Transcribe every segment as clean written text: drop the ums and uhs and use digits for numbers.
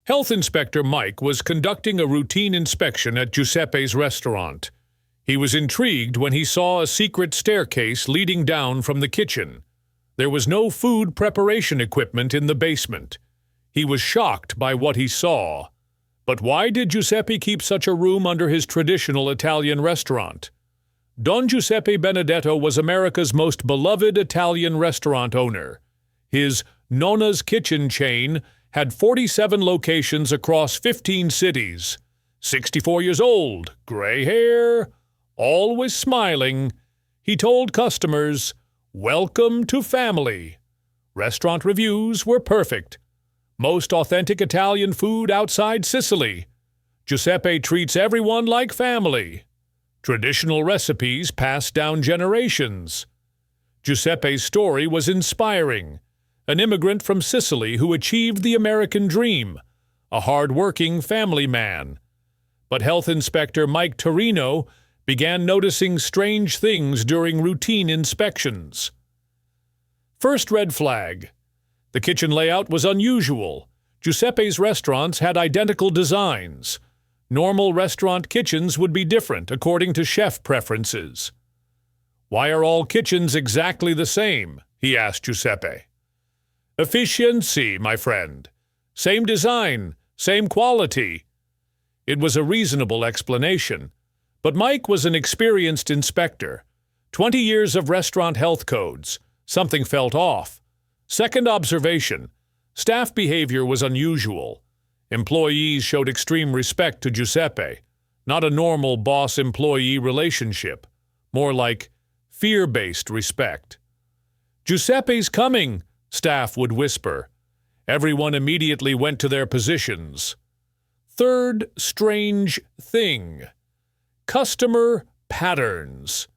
Health Inspector Mike was conducting a routine inspection at Giuseppe's restaurant. He was intrigued when he saw a secret staircase leading down from the kitchen. There was no food preparation equipment in the basement. He was shocked by what he saw. But why did Giuseppe keep such a room under his traditional Italian restaurant? Don Giuseppe Benedetto was America's most beloved Italian restaurant owner. His Nonna's kitchen chain had 47 locations across 15 cities. 64 years old, gray hair, always smiling, he told customers, "Welcome to family." Restaurant reviews were perfect. Most authentic Italian food outside Sicily. Giuseppe treats everyone like family. Traditional recipes passed down generations. Giuseppe's story was inspiring. An immigrant from Sicily who achieved the American dream, a hard-working family man. But Health Inspector Mike Torino began noticing strange things during routine inspections. First red flag. The kitchen layout was unusual. Giuseppe's restaurants had identical designs. Normal restaurant kitchens would be different according to chef preferences. "Why are all kitchens exactly the same?" he asked Giuseppe. "Efficiency, my friend. Same design, same quality." It was a reasonable explanation. But Mike was an experienced inspector. 20 years of restaurant health codes. Something felt off. Second observation. Staff behavior was unusual. Employees showed extreme respect to Giuseppe. Not a normal boss-employee relationship. More like fear-based respect. "Giuseppe's coming," staff would whisper. Everyone immediately went to their positions. Third strange thing. Customer patterns.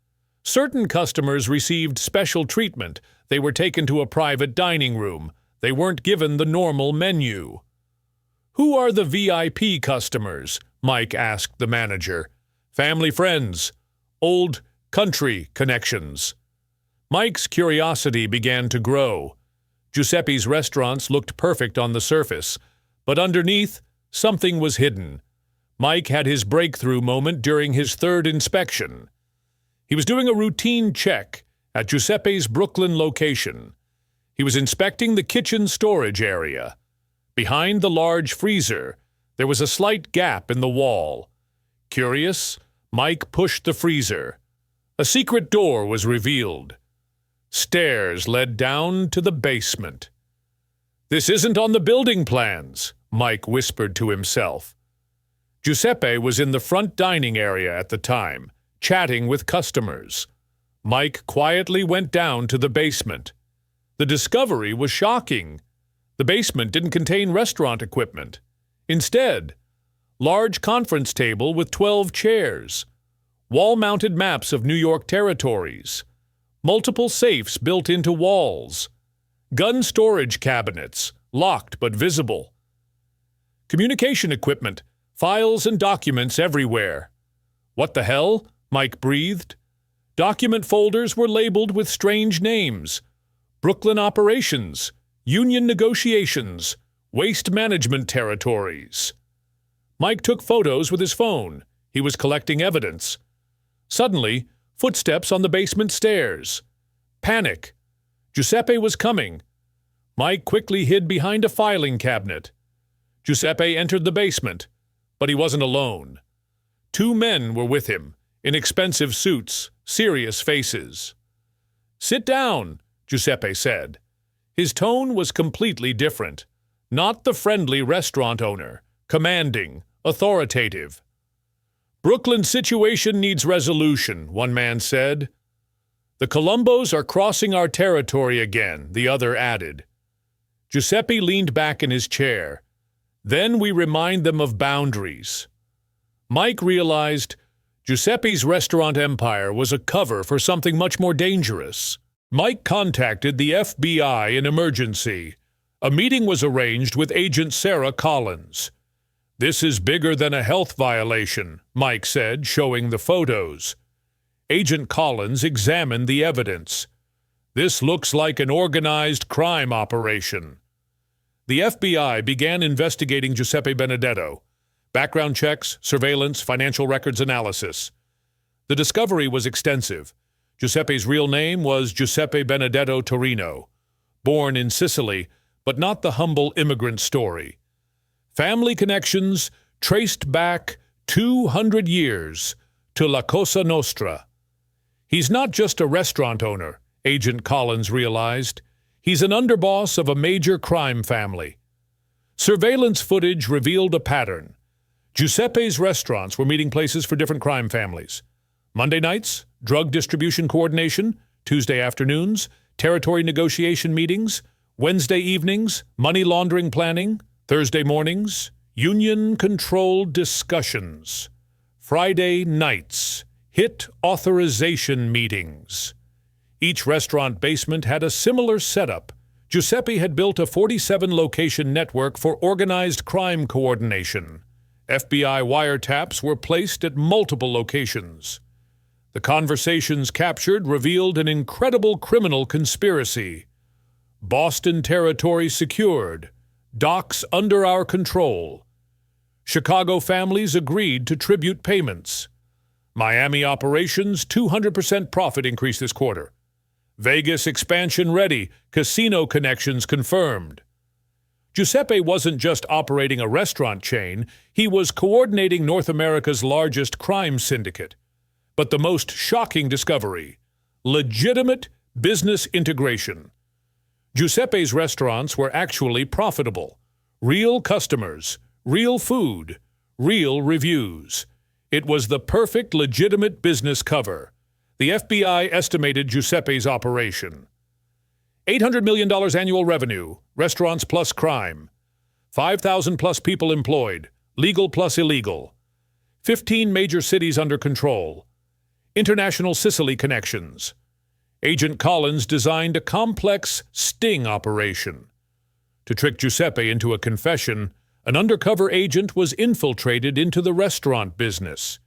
Certain customers received special treatment. They were taken to a private dining room. They weren't given the normal menu. "Who are the VIP customers?" Mike asked the manager. "Family friends. Old country connections." Mike's curiosity began to grow. Giuseppe's restaurants looked perfect on the surface, but underneath, something was hidden. Mike had his breakthrough moment during his third inspection. He was doing a routine check at Giuseppe's Brooklyn location. He was inspecting the kitchen storage area. Behind the large freezer, there was a slight gap in the wall. Curious, Mike pushed the freezer. A secret door was revealed. Stairs led down to the basement. "This isn't on the building plans," Mike whispered to himself. Giuseppe was in the front dining area at the time, chatting with customers. Mike quietly went down to the basement. The discovery was shocking. The basement didn't contain restaurant equipment. Instead, large conference table with 12 chairs, wall-mounted maps of New York territories, multiple safes built into walls, gun storage cabinets, locked but visible, communication equipment, files and documents everywhere. "What the hell?" Mike breathed. Document folders were labeled with strange names. Brooklyn operations, union negotiations, waste management territories. Mike took photos with his phone. He was collecting evidence. Suddenly, footsteps on the basement stairs. Panic. Giuseppe was coming. Mike quickly hid behind a filing cabinet. Giuseppe entered the basement, but he wasn't alone. 2 men were with him, in expensive suits, serious faces. "Sit down," Giuseppe said. His tone was completely different. Not the friendly restaurant owner, commanding, authoritative. "Brooklyn's situation needs resolution," one man said. "The Colombos are crossing our territory again," the other added. Giuseppe leaned back in his chair. "Then we remind them of boundaries." Mike realized Giuseppe's restaurant empire was a cover for something much more dangerous. Mike contacted the FBI in emergency. A meeting was arranged with Agent Sarah Collins. "This is bigger than a health violation," Mike said, showing the photos. Agent Collins examined the evidence. "This looks like an organized crime operation." The FBI began investigating Giuseppe Benedetto. Background checks, surveillance, financial records analysis. The discovery was extensive. Giuseppe's real name was Giuseppe Benedetto Torino, born in Sicily, but not the humble immigrant story. Family connections traced back 200 years to La Cosa Nostra. He's not just a restaurant owner, Agent Collins realized. He's an underboss of a major crime family. Surveillance footage revealed a pattern. Giuseppe's restaurants were meeting places for different crime families. Monday nights, drug distribution coordination. Tuesday afternoons, territory negotiation meetings. Wednesday evenings, money laundering planning. Thursday mornings, union-controlled discussions. Friday nights, hit authorization meetings. Each restaurant basement had a similar setup. Giuseppe had built a 47-location network for organized crime coordination. FBI wiretaps were placed at multiple locations. The conversations captured revealed an incredible criminal conspiracy. Boston territory secured. Docks under our control. Chicago families agreed to tribute payments. Miami operations 200% profit increase this quarter. Vegas expansion ready, casino connections confirmed. Giuseppe wasn't just operating a restaurant chain, he was coordinating North America's largest crime syndicate. But the most shocking discovery: legitimate business integration. Giuseppe's restaurants were actually profitable. Real customers, real food, real reviews. It was the perfect legitimate business cover. The FBI estimated Giuseppe's operation. $800 million annual revenue, restaurants plus crime. 5,000 plus people employed, legal plus illegal. 15 major cities under control. International Sicily connections. Agent Collins designed a complex sting operation. To trick Giuseppe into a confession, an undercover agent was infiltrated into the restaurant business.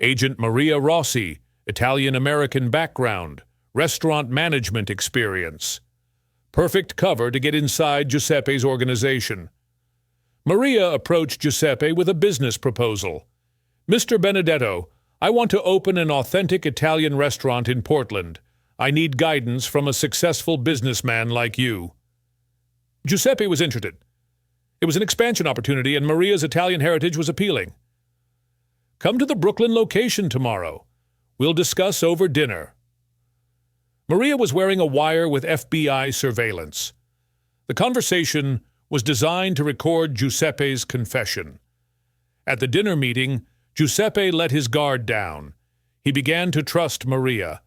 Agent Maria Rossi, Italian-American background, restaurant management experience. Perfect cover to get inside Giuseppe's organization. Maria approached Giuseppe with a business proposal. "Mr. Benedetto, I want to open an authentic Italian restaurant in Portland. I need guidance from a successful businessman like you." Giuseppe was interested. It was an expansion opportunity, and Maria's Italian heritage was appealing. "Come to the Brooklyn location tomorrow. We'll discuss over dinner." Maria was wearing a wire with FBI surveillance. The conversation was designed to record Giuseppe's confession. At the dinner meeting, Giuseppe let his guard down. He began to trust Maria.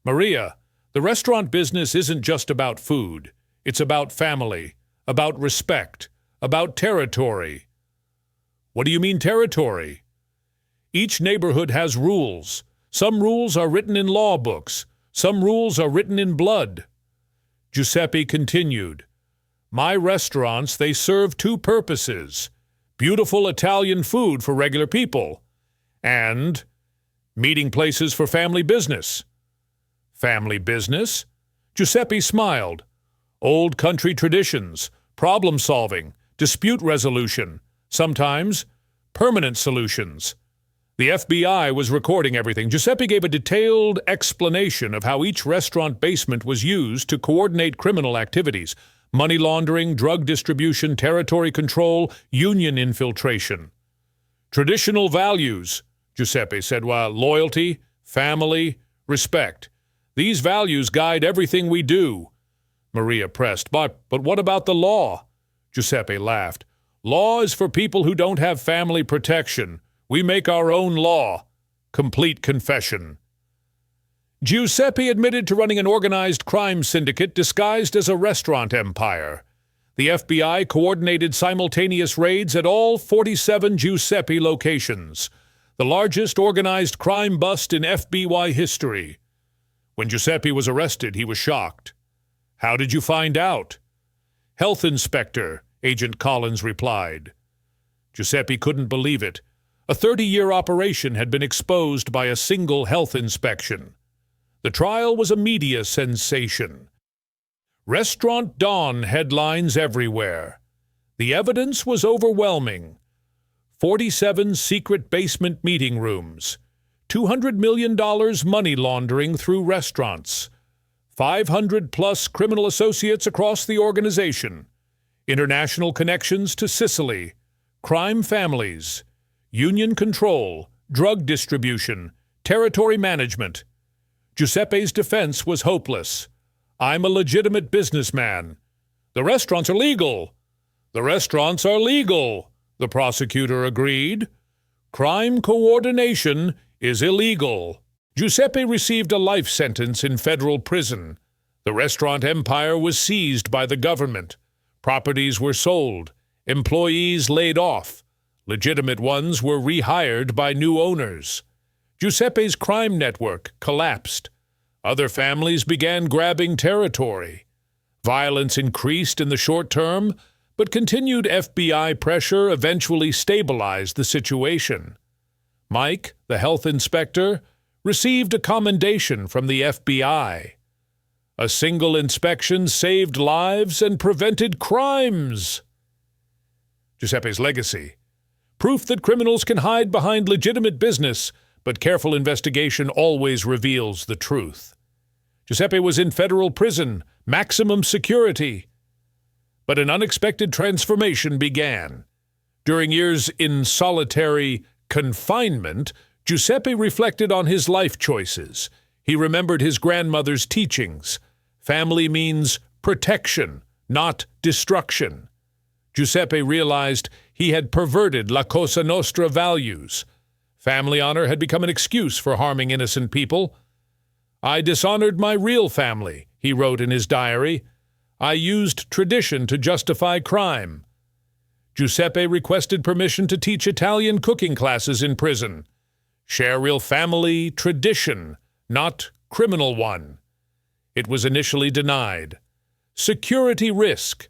"Maria, the restaurant business isn't just about food. It's about family, about respect, about territory." "What do you mean territory?" "Each neighborhood has rules. Some rules are written in law books. Some rules are written in blood." Giuseppe continued, "My restaurants, they serve two purposes: beautiful Italian food for regular people, and meeting places for family business." "Family business?" Giuseppe smiled. "Old country traditions, problem-solving, dispute resolution, sometimes permanent solutions." The FBI was recording everything. Giuseppe gave a detailed explanation of how each restaurant basement was used to coordinate criminal activities: money laundering, drug distribution, territory control, union infiltration. "Traditional values," Giuseppe said, while loyalty, family, respect. "These values guide everything we do." Maria pressed, But what about the law?" Giuseppe laughed. "Law is for people who don't have family protection. We make our own law." Complete confession. Giuseppe admitted to running an organized crime syndicate disguised as a restaurant empire. The FBI coordinated simultaneous raids at all 47 Giuseppe locations, the largest organized crime bust in FBI history. When Giuseppe was arrested, he was shocked. "How did you find out?" "Health inspector," Agent Collins replied. Giuseppe couldn't believe it. A 30-year operation had been exposed by a single health inspection. The trial was a media sensation. Restaurant Dawn headlines everywhere. The evidence was overwhelming. 47 secret basement meeting rooms, $200 million money laundering through restaurants, 500-plus criminal associates across the organization, international connections to Sicily, crime families, union control, drug distribution, territory management. Giuseppe's defense was hopeless. "I'm a legitimate businessman. The restaurants are legal. The restaurants are legal," the prosecutor agreed. "Crime coordination is illegal." Giuseppe received a life sentence in federal prison. The restaurant empire was seized by the government. Properties were sold. Employees laid off. Legitimate ones were rehired by new owners. Giuseppe's crime network collapsed. Other families began grabbing territory. Violence increased in the short term, but continued FBI pressure eventually stabilized the situation. Mike, the health inspector, received a commendation from the FBI. A single inspection saved lives and prevented crimes. Giuseppe's legacy. Proof that criminals can hide behind legitimate business, but careful investigation always reveals the truth. Giuseppe was in federal prison, maximum security. But an unexpected transformation began. During years in solitary confinement, Giuseppe reflected on his life choices. He remembered his grandmother's teachings. Family means protection, not destruction. Giuseppe realized he had perverted la Cosa Nostra values. Family honor had become an excuse for harming innocent people. "I dishonored my real family," he wrote in his diary. "I used tradition to justify crime." Giuseppe requested permission to teach Italian cooking classes in prison. Share real family tradition, not criminal one. It was initially denied. Security risk.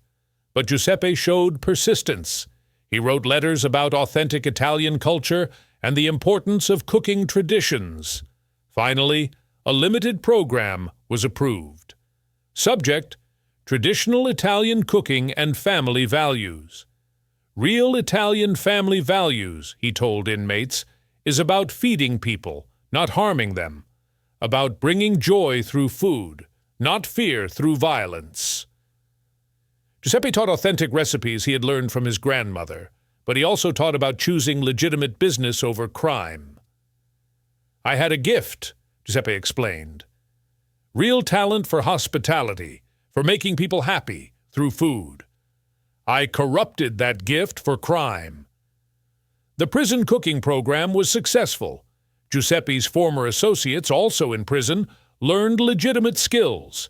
But Giuseppe showed persistence. He wrote letters about authentic Italian culture and the importance of cooking traditions. Finally, a limited program was approved. Subject: traditional Italian cooking and family values. Real Italian family values, he told inmates, is about feeding people, not harming them, about bringing joy through food, not fear through violence. Giuseppe taught authentic recipes he had learned from his grandmother, but he also taught about choosing legitimate business over crime. "I had a gift," Giuseppe explained. "Real talent for hospitality, for making people happy through food. I corrupted that gift for crime." The prison cooking program was successful. Giuseppe's former associates, also in prison, learned legitimate skills.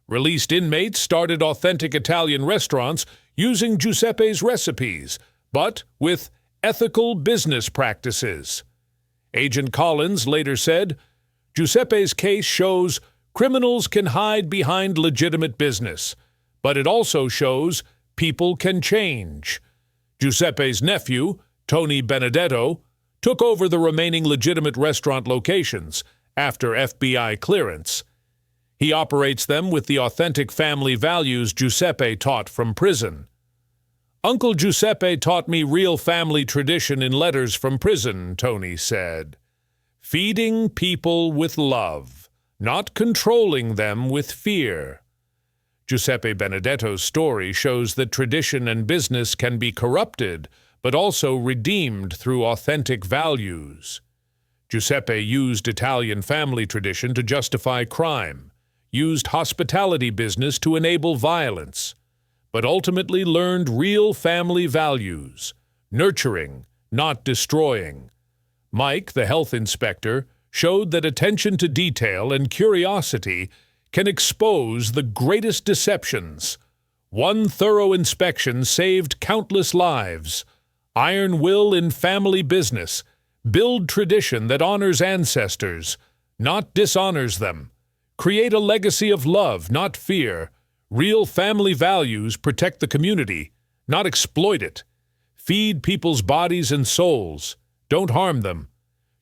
Released inmates started authentic Italian restaurants using Giuseppe's recipes, but with ethical business practices. Agent Collins later said, "Giuseppe's case shows criminals can hide behind legitimate business, but it also shows people can change." Giuseppe's nephew, Tony Benedetto, took over the remaining legitimate restaurant locations after FBI clearance. He operates them with the authentic family values Giuseppe taught from prison. "Uncle Giuseppe taught me real family tradition in letters from prison," Tony said. "Feeding people with love, not controlling them with fear." Giuseppe Benedetto's story shows that tradition and business can be corrupted, but also redeemed through authentic values. Giuseppe used Italian family tradition to justify crime, used hospitality business to enable violence, but ultimately learned real family values, nurturing, not destroying. Mike, the health inspector, showed that attention to detail and curiosity can expose the greatest deceptions. One thorough inspection saved countless lives. Iron will in family business. Build tradition that honors ancestors, not dishonors them. Create a legacy of love, not fear. Real family values protect the community, not exploit it. Feed people's bodies and souls. Don't harm them.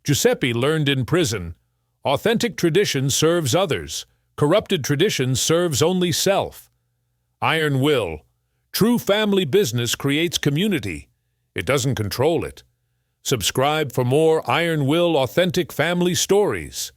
Giuseppe learned in prison, authentic tradition serves others. Corrupted tradition serves only self. Iron will. True family business creates community. It doesn't control it. Subscribe for more Iron Will authentic family stories.